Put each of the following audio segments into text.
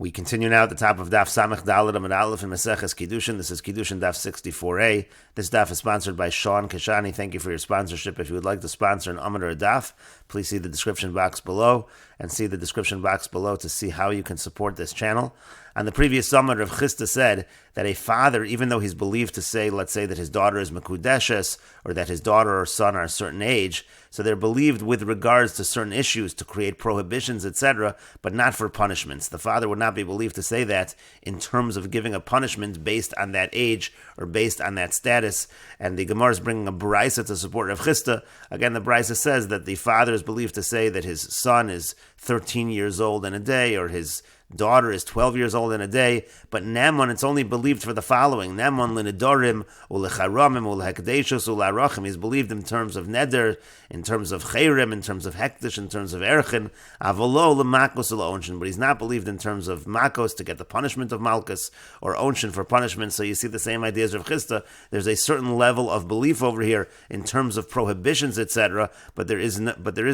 We continue now at the top of Daf Samech Daled Amud Aleph in Meseches Kiddushin. This is Kiddushin Daf 64a. This Daf is sponsored by Sean Kashani. Thank you for your sponsorship. If you would like to sponsor an Amud or a Daf, please see the description box below and see the description box below to see how you can support this channel. On the previous Amud, Rav Chisda said that a father, even though he's believed to say, let's say that his daughter is Mekudeshes, or that his daughter or son are a certain age, so they're believed with regards to certain issues to create prohibitions, etc., but not for punishments. The father would not be believed to say that in terms of giving a punishment based on that age or based on that status. And the Gemara is bringing a brisa to support Rav Chisda. Again, the brisa says that the father is believed to say that his son is 13 years old in a day, or his daughter is 12 years old in a day, but Nemon, it's only believed for the following. Nemon l'nedorim, u'lecharamim, u'lehekdeshus, u'larachim. He's believed in terms of neder, in terms of chayrim, in terms of hekdesh, in terms of erchin, avolo l'makos u'la'onshin. But he's not believed in terms of makos, to get the punishment of malchus, or onshin for punishment. So you see the same ideas of Chisda. There's a certain level of belief over here in terms of prohibitions, etc., but there is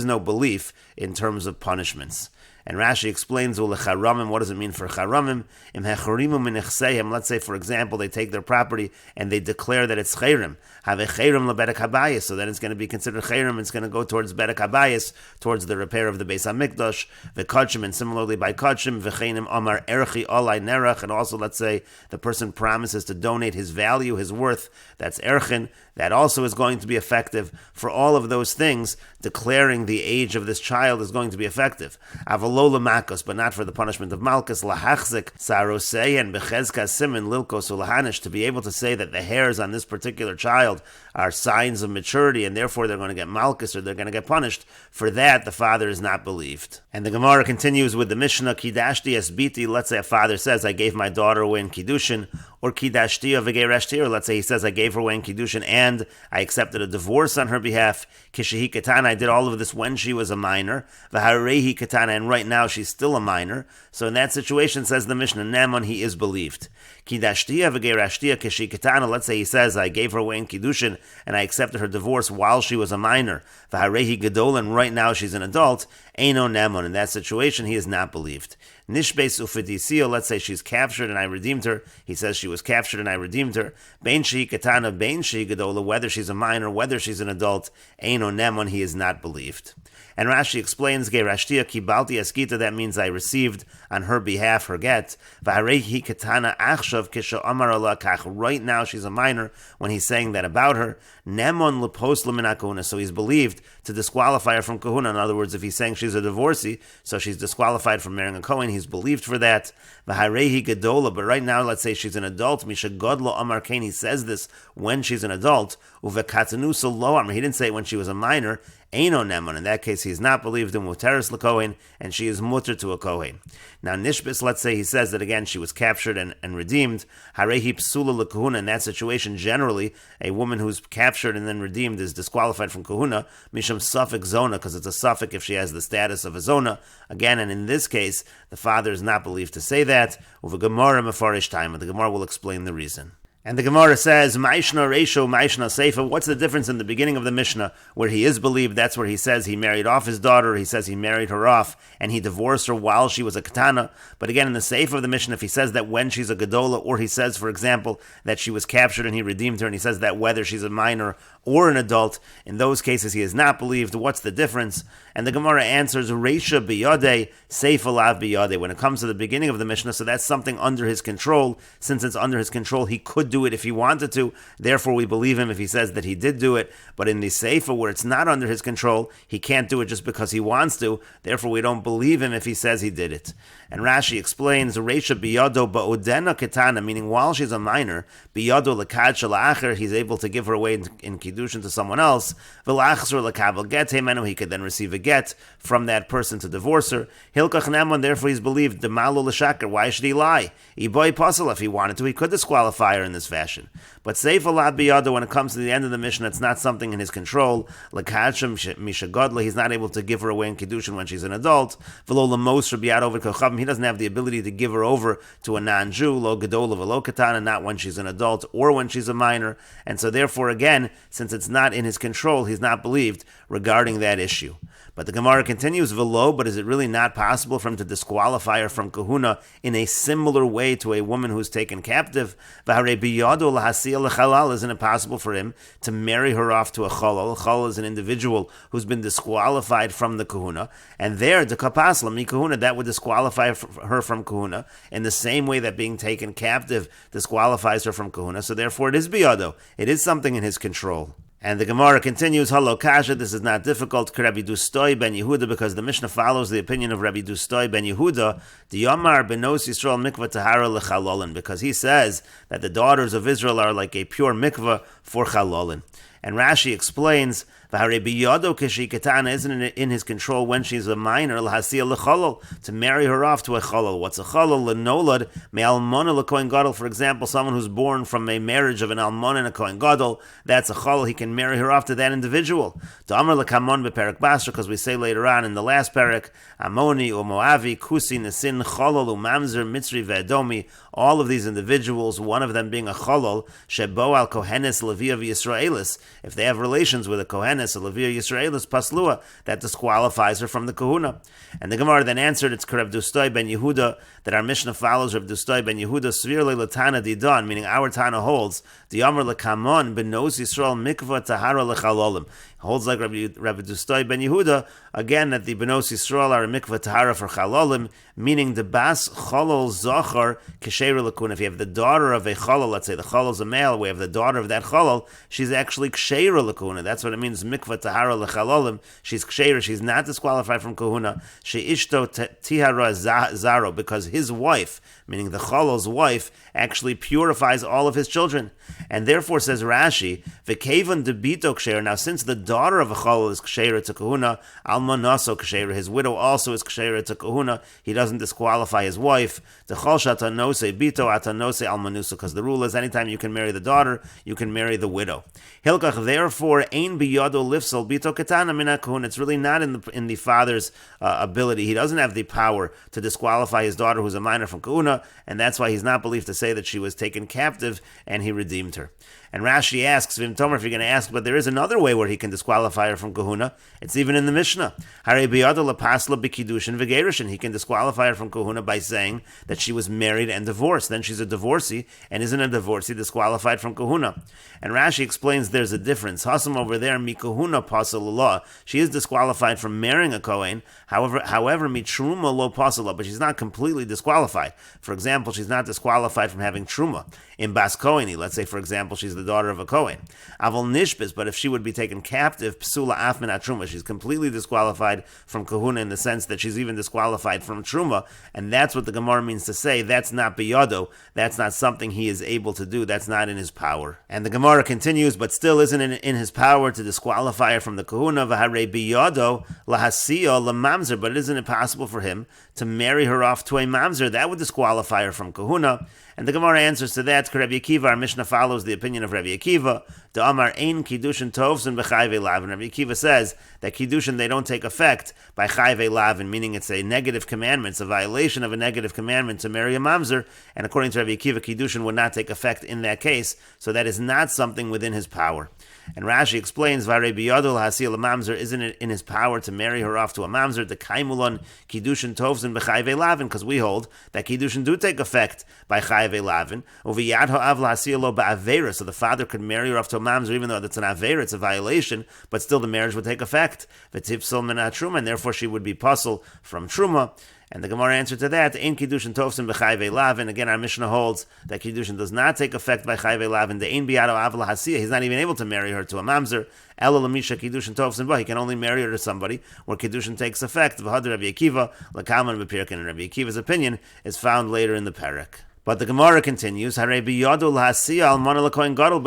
no belief in terms of punishments. And Rashi explains, Ulecharamim, what does it mean for charamim? Im hechorimu min nechseihem. Let's say, for example, they take their property and they declare that it's chayrim. Have a chayrim lebedek habayis. So then it's going to be considered chayrim. It's going to go towards bedek habayis, towards the repair of the Beis HaMikdash. V'kodshim, and similarly by kodshim, v'cheinim amar erchi olai nerach. And also, let's say, the person promises to donate his value, his worth. That's erchin. That also is going to be effective. For all of those things, declaring the age of this child is going to be effective. Avalola makos, but not for the punishment of malchus. Lahachzik sarosei and bechezka simin lilkos ulahanish, to be able to say that the hairs on this particular child are signs of maturity, and therefore they're going to get malchus, or they're going to get punished. For that, the father is not believed. And the Gemara continues with the Mishnah, Kidashti esbiti. Let's say a father says, I gave my daughter away in Kiddushin, or Kidashti v'geirashti, or let's say he says, I gave her away in Kiddushin and I accepted a divorce on her behalf. Kishehi katana, I did all of this when she was a minor. V'harehi katana, and right now she's still a minor. So in that situation, says the Mishnah, Nemon, he is believed. Kidashtiya v'geirashtiya kishehi katana, let's say he says, I gave her away in Kiddushin and I accepted her divorce while she was a minor. V'harehi gadol, and right now she's an adult. Eino Nemon, in that situation, he is not believed. Nishbeis ufidisiyo, let's say she's captured and I redeemed her. He says she was captured and I redeemed her. Bein shehi katana, bein shehi gadola, whether she's a minor, whether she's an adult, eino nemon, he is not believed. And Rashi explains, Gerashtiya kibalti eskita, that means I received on her behalf her get. V'harehi katana achshav kisha amar ala kach, right now she's a minor when he's saying that about her. Nemon lepos l'min kahuna, so he's believed to disqualify her from kahuna. In other words, if he's saying she's a divorcee, so she's disqualified from marrying a Kohen, he's believed for that. V'harehi gadola, but right now, let's say she's an adult. Misha godlo amar kain, he says this when she's an adult. Uvekatanu lo amar, he didn't say it when she was a minor. Eino Nemon, in that case, he is not believed in Muteris l'Kohen, and she is mutter to a Kohen. Now, Nishbis, let's say he says that again, she was captured and redeemed. Harehi psula l'Kahuna, in that situation, generally, a woman who's captured and then redeemed is disqualified from Kahuna, Misham Suffolk Zona, because it's a Suffolk if she has the status of a Zona. Again, and in this case, the father is not believed to say that. Uva Gemara mefarish time, and the Gemara will explain the reason. And the Gemara says, Maishna Reisho, Maishna Seifa. What's the difference in the beginning of the Mishnah, where he is believed, that's where he says he married off his daughter, he says he married her off, and he divorced her while she was a katana. But again, in the Seifa of the Mishnah, if he says that when she's a gadola, or he says, for example, that she was captured and he redeemed her, and he says that whether she's a minor or an adult, in those cases he is not believed. What's the difference? And the Gemara answers, Reisha biyadeh, Seifa lav biyadeh. When it comes to the beginning of the Mishnah, so that's something under his control. Since it's under his control, he could do it if he wanted to. Therefore, we believe him if he says that he did do it. But in the Seifa, where it's not under his control, he can't do it just because he wants to. Therefore, we don't believe him if he says he did it. And Rashi explains, Reisha biyado ba'odena ketana, meaning while she's a minor, biyado lekad shala'acher, he's able to give her away in Kiddushin to someone else. V'la'achzor lekabel get hemenu, he could then receive a get from that person to divorce her. Hilkach nemon, therefore he's believed. Demalo l'shaker, why should he lie? Iboy pasal, if he wanted to, he could disqualify her in this fashion. But Seifa lad biyado, when it comes to the end of the Mishnah, it's not something in his control. Lekadshim misha godla, he's not able to give her away in Kiddushin when she's an adult. V'lo l'mos biyad over kochavim, he doesn't have the ability to give her over to a non-Jew, lo gadola v'lo katana, not when she's an adult or when she's a minor. And so therefore, again, since it's not in his control, he's not believed regarding that issue. But the Gemara continues, Velo, but is it really not possible for him to disqualify her from kahuna in a similar way to a woman who's taken captive? Isn't it possible for him to marry her off to a chalal? A chalal is an individual who's been disqualified from the kahuna, and there, the kapasla, mi kahuna, that would disqualify her from kahuna in the same way that being taken captive disqualifies her from kahuna, so therefore it is biyado. It is something in his control. And the Gemara continues, Halo Kasha, this is not difficult, Rabbi Dustoi ben Yehuda, because the Mishnah follows the opinion of Rabbi Dustoi ben Yehuda, the Yomar benos Yisrael mikvah tahara lechalolin, because he says that the daughters of Israel are like a pure mikvah for chalolin. And Rashi explains, isn't it in his control when she's a minor to marry her off to a chalal? What's a chalal? Lenolad me'almona lekohen gadol. For example, someone who's born from a marriage of an almona and a kohen gadol, that's a chalal. He can marry her off to that individual. Because we say later on in the last parak, Amoni or Moavi, Kusi, Nesin, Chalal, Umamzer, Mitzri, Vedomi, all of these individuals, one of them being a chalal, Shebo al Kohenes Leviya Yisraelis, if they have relations with a Kohenes, a Leviya Yisraelis, Paslua, that disqualifies her from the kahuna. And the Gemara then answered, it's Reb Dustoi ben Yehuda, that our Mishnah follows Reb Dustoi ben Yehuda, Svir Latana Didan, meaning our Tana holds, the Amr Lekamon, Benos Yisrael Mikvah Tahara Lechalolim. Holds like Rabbi Dustoi ben Yehuda, again, that the Benos Yisrael are a mikvah tahara for chalolim, meaning the bas chalol zachar ksheira lakun. If you have the daughter of a chalol, let's say the chalol is a male, we have the daughter of that chalol, she's actually ksheira lakuna. That's what it means, mikvah tahara lechalolim. She's ksheira, she's not disqualified from kahuna. She ishto tihara zaro, because his wife, meaning the chalol's wife, actually purifies all of his children. And therefore, says Rashi, v'kevan debito ksheira. Now, since the daughter of a chalal is ksheira to kahuna, almanaso ksheira, his widow also is ksheira to kahuna, he doesn't disqualify his wife. The chol shatanose bito atanose almanusa, because the rule is anytime you can marry the daughter, you can marry the widow. Hilkach, therefore, ein biyado lifsal bito ketana mina kahuna. It's really not in the father's ability. He doesn't have the power to disqualify his daughter who's a minor from kahuna, and that's why he's not believed to say that she was taken captive and he redeemed her. And Rashi asks, Vim Tomer, if you're going to ask, but there is another way where he can disqualify her from kahuna. It's even in the Mishnah. Hare biyado lapasla b'kiddushin v'gerushin. He can disqualify her from kahuna by saying that she was married and divorced. Then she's a divorcee, and isn't a divorcee disqualified from kahuna? And Rashi explains there's a difference. Hasam over there, mi kahuna pasal law. She is disqualified from marrying a kohen. However, mi truma lo pasala, but she's not completely disqualified. For example, she's not disqualified from having truma in bas koheni. Let's say, for example, she's the daughter of a kohen. Aval nishbis, but if she would be taken captive, psula af min truma, she's completely disqualified from kahuna in the sense that she's even disqualified from truma, and that's what the Gemara means to say. That's not biyado. That's not something he is able to do. That's not in his power. And the Gemara continues, but still isn't in his power to disqualify her from the kahuna. V'harei biyado lahasiya lamamzer, but isn't it possible for him to marry her off to a mamzer? That would disqualify her from kahuna. And the Gemara answers to that, Rabbi Akiva, our Mishnah follows the opinion of Rabbi Akiva. The Amar ein Kiddushin tovsin b'chayve lavin. Rabbi Akiva says that Kiddushin, they don't take effect by chayve lavin, meaning it's a negative commandment, it's a violation of a negative commandment to marry a mamzer, and according to Rabbi Akiva, Kiddushin would not take effect in that case, so that is not something within his power. And Rashi explains, Vare biyadol hasil a mamzer, isn't it in his power to marry her off to a mamzer? The kaimulon Kiddushin tovsin b'chayve lavin, because we hold that Kiddushin do take effect by chayve lavin. Uviyad ha'av hasil lo ba'avera, so the father could marry her off to a mamzer, even though that's an avera, it's a violation, but still the marriage would take effect. V'tipsol minat truma, and therefore she would be puzzled from truma. And the Gemara answer to that, Ein Kiddushin tovsin b'chayve lavin. Again, our Mishnah holds that Kiddushin does not take effect by chayve lavin. The Ein biyado avla hasiya. He's not even able to marry her to a mamzer. Elo lamisha Kiddushin tovsin ba. He can only marry her to somebody where Kiddushin takes effect. V'hadar Rabbi Akiva lakaman b'pirkin. And Rabbi Akiva's opinion is found later in the parak. But the Gemara continues, but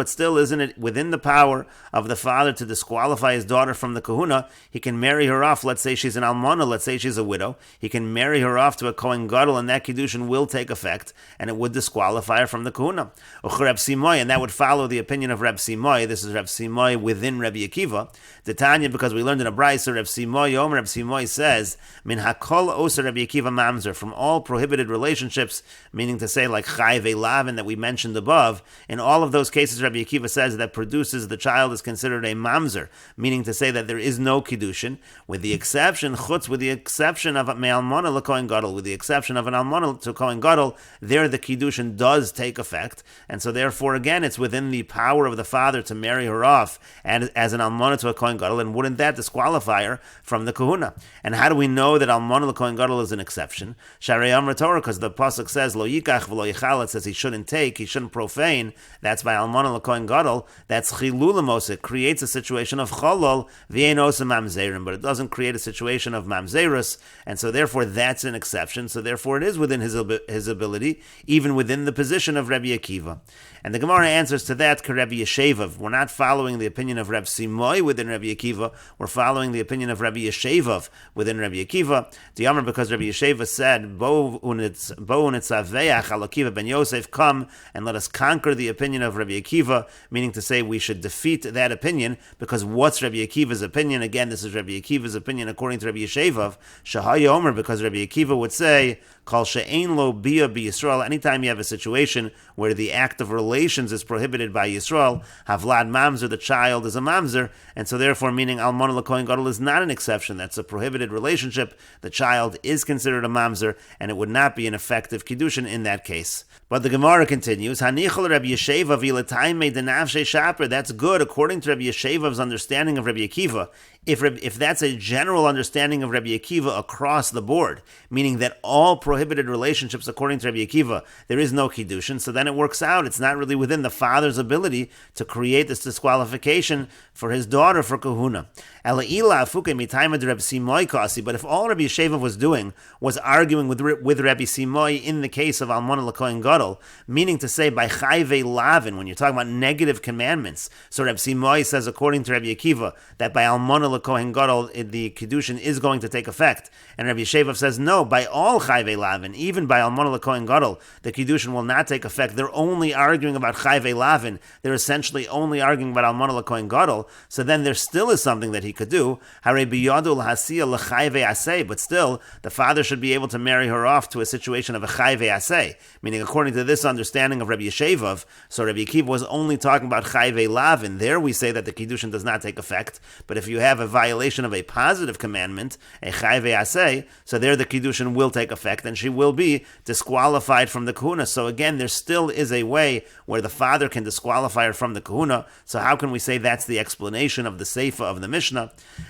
still isn't it within the power of the father to disqualify his daughter from the kahuna? He can marry her off, let's say she's an almana, let's say she's a widow. He can marry her off to a kohen gadol, and that kiddushin will take effect, and it would disqualify her from the kahuna. And that would follow the opinion of Reb Simoy. This is Reb Simoy within Rabbi Akiva. The Tanya, because we learned in a brayso, Reb Simoy says, Min hakol oser Rabbi Akiva mamzer, from all prohibited relationships, meaning to say, like Chayve Lavin that we mentioned above, in all of those cases, Rabbi Akiva says that produces the child is considered a mamzer, meaning to say that there is no Kiddushin, with the exception of Me'almona l'Kohen Gadol, with the exception of an Almona to Kohen Gadol, there the Kiddushin does take effect, and so therefore, again, it's within the power of the father to marry her off as an Almona to a Kohen Gadol, and wouldn't that disqualify her from the Kahuna? And how do we know that Almona l'Kohen Gadol is an exception? Sharei Amar Torah, because the pasuk says Lo Yikach v'Lo Yichal, it says he shouldn't take, he shouldn't profane. That's by Almona l'Kohen Gadol. That's Chilulamos. It creates a situation of Cholol v'Ein Mamzerim, but it doesn't create a situation of Mamzerus, and so therefore that's an exception. So therefore it is within his ability, even within the position of Rabbi Akiva. And the Gemara answers to that, Rabbi Yeshevav. We're not following the opinion of Reb Simoy within Rabbi Akiva. We're following the opinion of Rabbi Yeshevav within Rabbi Akiva. Diamar, because Rabbi Yesheva said, Bo unitzaveach al Akiva ben Yosef, come and let us conquer the opinion of Rabbi Akiva, meaning to say we should defeat that opinion, because what's Rabbi Akiva's opinion? Again, this is Rabbi Akiva's opinion according to Rabbi Yeshevav. Shahai Omer, because Rabbi Akiva would say, Kol she'ein lo bia bi Yisrael, anytime you have a situation where the act of relations is prohibited by Yisrael, Havlad Mamzer, the child is a Mamzer, and so therefore meaning Almona l'Kohen Gadol is not an exception. That's a prohibited relationship. The child is considered a Mamzer, and it would not be an effective Kiddushin in that case. But the Gemara continues, Hanichol Rabbi Yesheva v'ilataime denavshe shaper. That's good according to Rabbi Yeshevav's understanding of Rabbi Akiva. If that's a general understanding of Rabbi Akiva across the board, meaning that all prohibited relationships according to Rabbi Akiva, there is no Kiddushin, so then it works out. It's not really within the father's ability to create this disqualification for his daughter for kahuna. But if all Rabbi Yeshevav was doing was arguing with Rabbi Simoy in the case of Almona l'Kohen Gadol, meaning to say by Chayve Lavin, when you're talking about negative commandments, so Rabbi Simoy says according to Rabbi Akiva that by Almona l'Kohen Gadol the Kiddushin is going to take effect, and Rabbi Yeshevav says no, by all Chayve Lavin, even by Almona l'Kohen Gadol, the Kiddushin will not take effect. They're only arguing about Chayve Lavin. They're essentially only arguing about Almona l'Kohen Gadol. So then there still is something that he could do. But still, the father should be able to marry her off to a situation of a chayve aseh, meaning according to this understanding of Rabbi Yeshevav, so Rabbi Akiva was only talking about chayve lavin. There we say that the Kiddushin does not take effect, but if you have a violation of a positive commandment, a chayve aseh, so there the Kiddushin will take effect, and she will be disqualified from the kahuna. So again, there still is a way where the father can disqualify her from the kahuna. So how can we say that's the explanation of the Seifa of the Mishnah?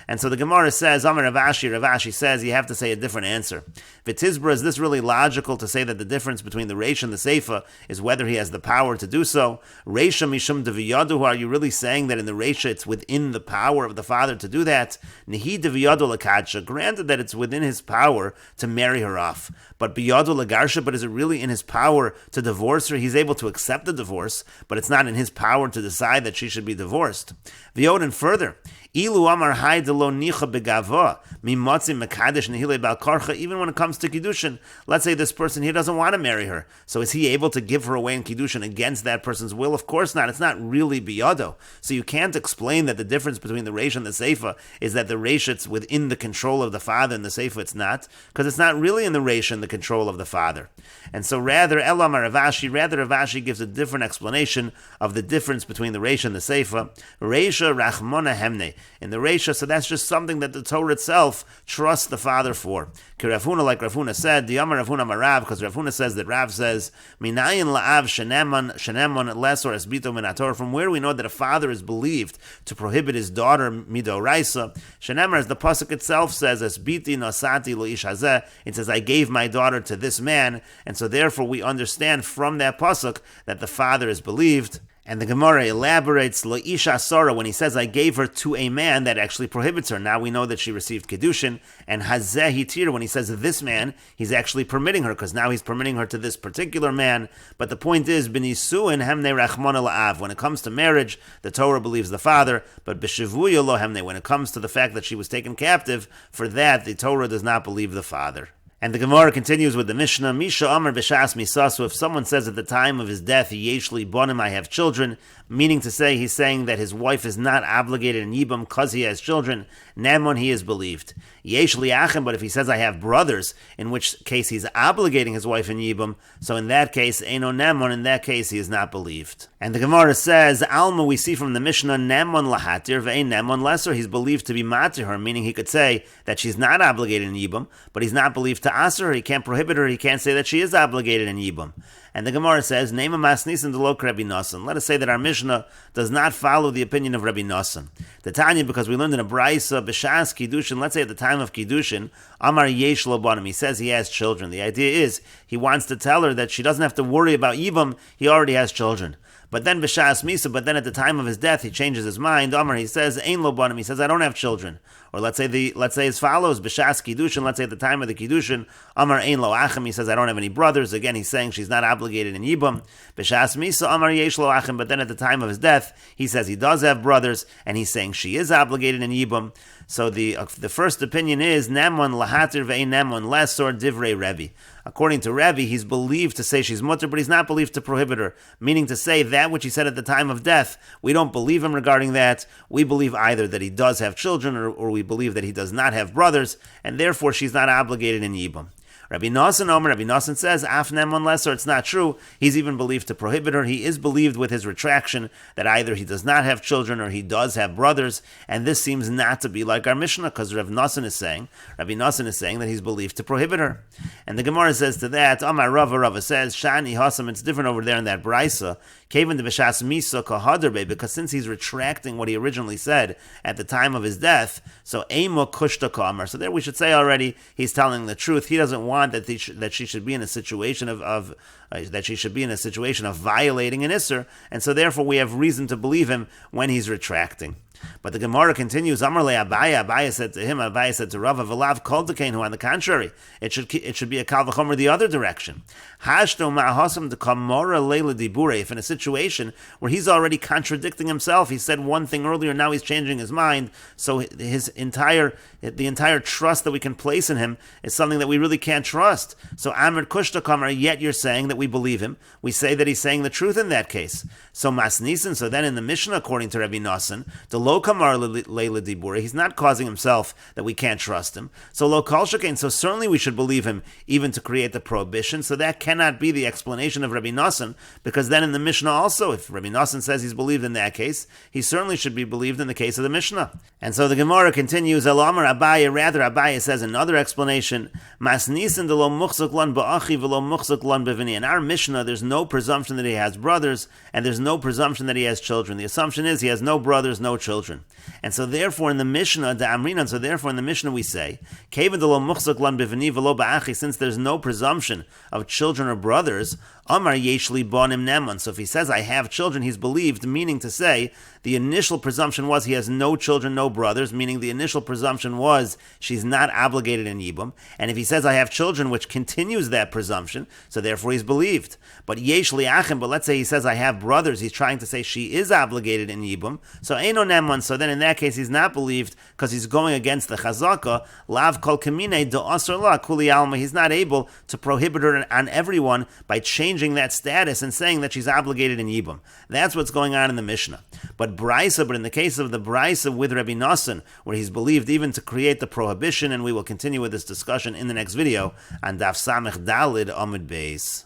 And so the Gemara says, Amar Rav Ashi says you have to say a different answer. V'tizbra, is this really logical to say that the difference between the Reish and the Seifa is whether he has the power to do so? Reisha mishum deviyadu, are you really saying that in the Reisha it's within the power of the father to do that? Nehi deviyadu lakadsha, granted that it's within his power to marry her off, but biyadu lagarsha, but is it really in his power to divorce her? He's able to accept the divorce, but it's not in his power to decide that she should be divorced. V'yod, and further, Ilu amar hay de lo nicha begava mimotzim mekadesh nehile bal karcha. Even when it comes to kiddushin, let's say this person here doesn't want to marry her, so is he able to give her away in kiddushin against that person's will? Of course not. It's not really biyado. So you can't explain that the difference between the reish and the seifa is that the reish it's within the control of the father and the seifa it's not, because it's not really in the reish in the control of the father. And so rather Elamar Ravashi gives a different explanation of the difference between the reish and the seifa. Reisha rachmona hemne. In the Reisha, so that's just something that the Torah itself trusts the father for. Rav Huna, like Rav Huna said, the Amar Rav Huna Marav, because Rav Huna says that Rav says, Minayin la'av shenemon les or esbito minator, from where we know that a father is believed to prohibit his daughter midoraisa. Shenemar, as the pasuk itself says, esbiti nosati lo ish hazeh, it says, I gave my daughter to this man, and so therefore we understand from that pasuk that the father is believed. And the Gemara elaborates, Lo isha sara, when he says, I gave her to a man, that actually prohibits her. Now we know that she received Kiddushin. And hazeh hitir, when he says this man, he's actually permitting her, because now he's permitting her to this particular man. But the point is, b'nisuin hemne rachmona la'av. When it comes to marriage, the Torah believes the father, but b'shivuya lo hemne, when it comes to the fact that she was taken captive, for that, the Torah does not believe the father. And the Gemara continues with the Mishnah, Misha Amar B'Shas Misasu, if someone says at the time of his death, Yeshli Bonim, I have children, meaning to say, he's saying that his wife is not obligated in Yibam because he has children, Namon, he is believed. Yesh liachim, but if he says I have brothers, in which case he's obligating his wife in Yibum, so in that case, Eino Nemon, in that case he is not believed. And the Gemara says, Alma, we see from the Mishnah, Nemon lahatir ve'ein Nemon lesser, he's believed to be matir her, meaning he could say that she's not obligated in Yibum, but he's not believed to aser her, he can't prohibit her, he can't say that she is obligated in Yibum. And the Gemara says, Name a masnisin delok Rabbi Nosson. Let us say that our Mishnah does not follow the opinion of Rabbi Nosson. The Tanya, because we learned in a Braisa, B'shas Kiddushin, let's say at the time of Kiddushin, Amar Yesh Lo Banim, he says he has children. The idea is, he wants to tell her that she doesn't have to worry about Yibum, he already has children. But then B'shas Misa, but then at the time of his death, he changes his mind. Amar, he says, Ein Lo Banim, he says, I don't have children. Or let's say as follows, B'shas Kiddushin, let's say at the time of the Kiddushin, Amar Ein Lo Achim, he says, I don't have any brothers. Again, he's saying she's not obligated in Yibum. B'shas Misa, Amar Yesh Lo Achim, but then at the time of his death, he says he does have brothers, and he's saying she is obligated in Yibum. So the first opinion is, Nemon Lahatir ve'ein Nemon less, or Divrei Rebbe. According to Rebbe, he's believed to say she's mutter, but he's not believed to prohibit her. Meaning to say that which he said at the time of death, we don't believe him regarding that. We believe either that he does have children, or we believe that he does not have brothers, and therefore she's not obligated in Yibum. Rabbi Nosson says, Af Nemon lesser, it's not true. He's even believed to prohibit her. He is believed with his retraction that either he does not have children or he does have brothers, and this seems not to be like our Mishnah, because Rabbi Nosson is saying that he's believed to prohibit her. And the Gemara says to that, Amar Rava says, Shani Hasam, it's different over there in that Braisa, Kaven de B'shas Misa Kahaderbe, because since he's retracting what he originally said at the time of his death, so Eimo Kushta Kamar. So there we should say already, he's telling the truth. He doesn't want that she should be in a situation of violating an Isser, and so therefore we have reason to believe him when he's retracting. But the Gemara continues, Amarle Abaya said to him, Abaya said to Rava, V'lav kol dekein, who on the contrary, it should be a kal v'chomer the other direction. Hashto ma'ahasam de kamora leila dibure, if in a situation where he's already contradicting himself, he said one thing earlier, now he's changing his mind, so the entire trust that we can place in him is something that we really can't trust. So Amr Kushta Kamar, yet you're saying that we believe him. We say that he's saying the truth in that case. So Masnisin, so then in the Mishnah, according to Rabbi Nosson, the Lo Kamar Leila Dibura, he's not causing himself that we can't trust him. So Lo Kal Shekain, so certainly we should believe him even to create the prohibition. So that cannot be the explanation of Rabbi Nosson, because then in the Mishnah also, if Rabbi Nosson says he's believed in that case, he certainly should be believed in the case of the Mishnah. And so the Gemara continues, Elamar Abaya, rather Abaya says another explanation, Masnisin de Lo Muchzak Lan Ba'achi V'Lo Muchzak Lan B'Vini. In our Mishnah, there's no presumption that he has brothers, and there's no presumption that he has children. The assumption is he has no brothers, no children. And so therefore in the Mishnah, we say, since there's no presumption of children or brothers, Amar Yeshli Bonim Nemon. So if he says, I have children, he's believed, meaning to say, the initial presumption was he has no children, no brothers, meaning the initial presumption was she's not obligated in Yibum. And if he says, I have children, which continues that presumption, so therefore he's believed. But Yeshli Achim, but let's say he says, I have brothers, he's trying to say she is obligated in Yibum. So Eino Nemon, so then in that case he's not believed, because he's going against the Chazaka, Lav Kol Kamine Do Asr La Kuli Alma. He's not able to prohibit her on everyone by changing that status and saying that she's obligated in Yibum. That's what's going on in the Mishnah. But in the case of the Braisa with Rabbi Nosson, where he's believed even to create the prohibition, and we will continue with this discussion in the next video on Daf Samech Dalid Amud Beis.